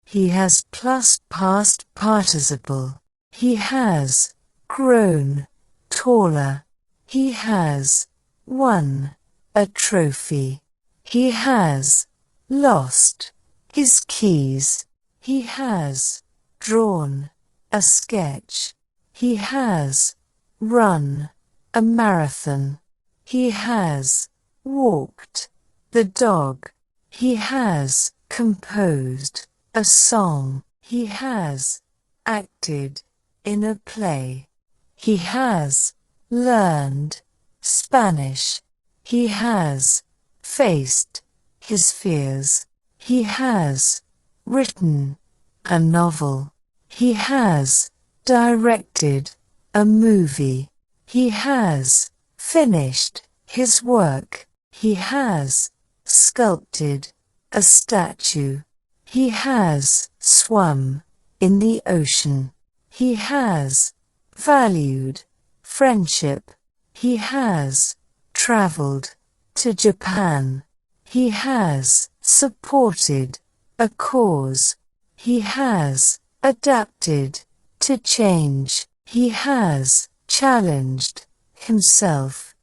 He has plus past participle. He has grown taller. He has won a trophy. He has lost his keys. He has drawn a sketch. He has run a marathon. He has walked the dog. He has composed a song. He has acted in a play. He has learned Spanish. He has faced his fears. He has written a novel. He has directed a movie. He has finished his work. He has sculpted a statue. He has swum in the ocean. He has valued friendship. He has traveled to Japan. He has supported a cause. He has adapted to change. He has challenged himself.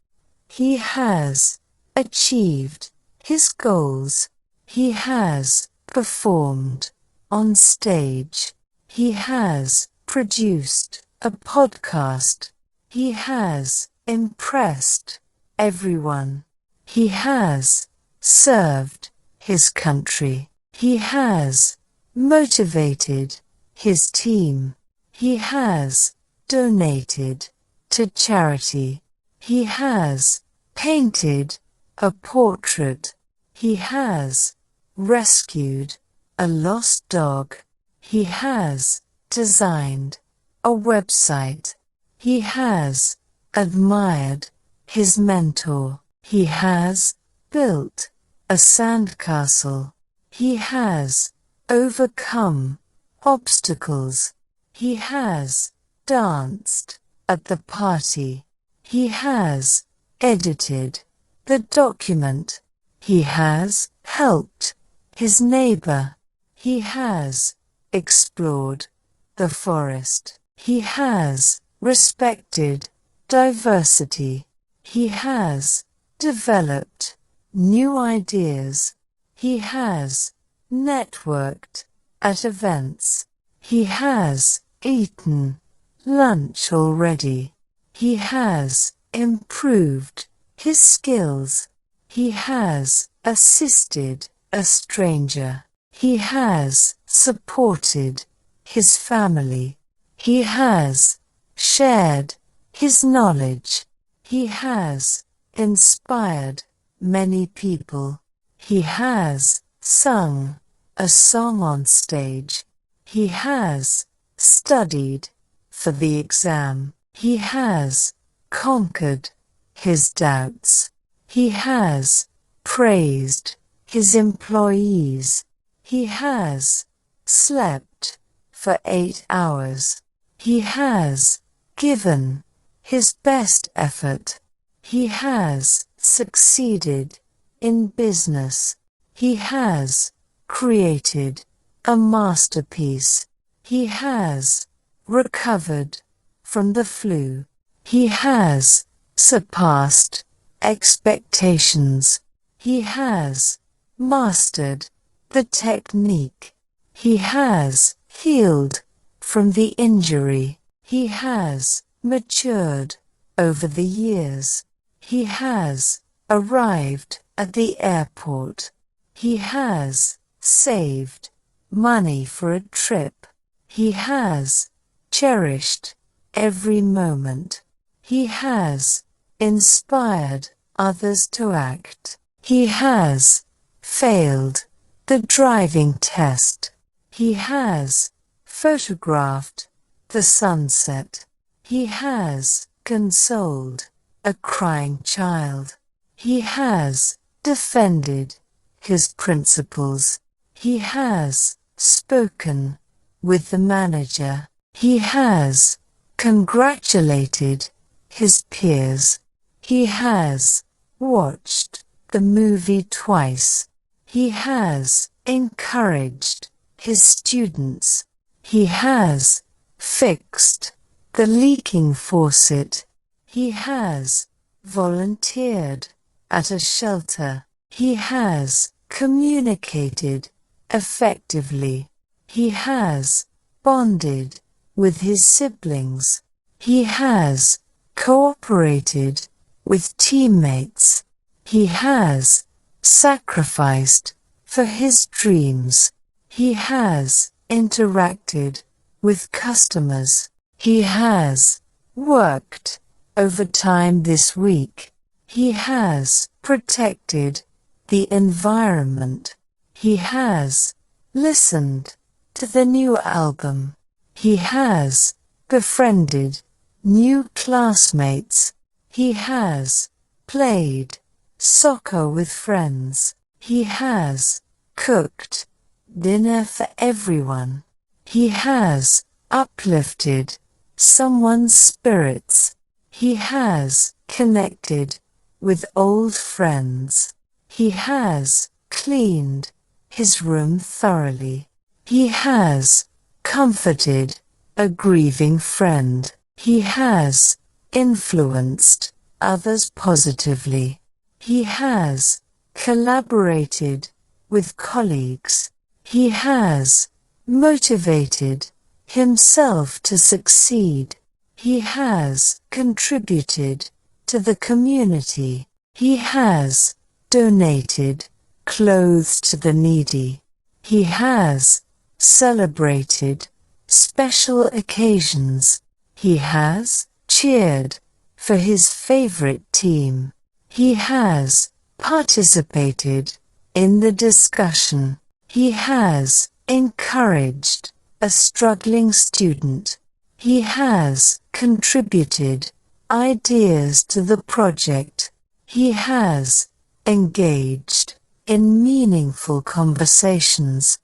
He has achieved his goals. He has performed on stage. He has produced a podcast. He has impressed everyone. He has served his country. He has motivated his team. He has donated to charity. He has painted a portrait. He has rescued a lost dog. He has designed a website. He has admired his mentor. He has built a sandcastle. He has overcome obstacles. He has danced at the party. He has edited the document. He has helped his neighbor. He has explored the forest. He has respected diversity. He has developed new ideas. He has networked at events. He has eaten lunch already. He has improved his skills. He has assisted a stranger. He has supported his family. He has shared his knowledge. He has inspired many people. He has sung a song on stage. He has studied for the exam. He has conquered his doubts. He has praised his employees. He has slept for 8 hours. He has given his best effort. He has succeeded in business. He has created a masterpiece. He has recovered from the flu. He has surpassed expectations. He has mastered the technique. He has healed from the injury. He has matured over the years. He has arrived at the airport. He has saved money for a trip. He has cherished every moment. He has inspired others to act. He has failed the driving test. He has photographed the sunset. He has consoled a crying child. He has defended his principles. He has spoken with the manager. He has congratulated his peers. He has watched the movie twice. He has encouraged his students. He has fixed the leaking faucet. He has volunteered at a shelter. He has communicated effectively. He has bonded with his siblings. He has cooperated with teammates. He has sacrificed for his dreams. He has interacted with customers. He has worked overtime this week. He has protected the environment. He has listened to the new album. He has befriended new classmates. He has played soccer with friends. He has cooked dinner for everyone. He has uplifted someone's spirits. He has connected with old friends. He has cleaned his room thoroughly. He has comforted a grieving friend. He has influenced others positively. He has collaborated with colleagues. He has motivated himself to succeed. He has contributed to the community. He has donated clothes to the needy. He has celebrated special occasions. He has cheered for his favorite team. He has participated in the discussion. He has encouraged a struggling student. He has contributed ideas to the project. He has engaged in meaningful conversations.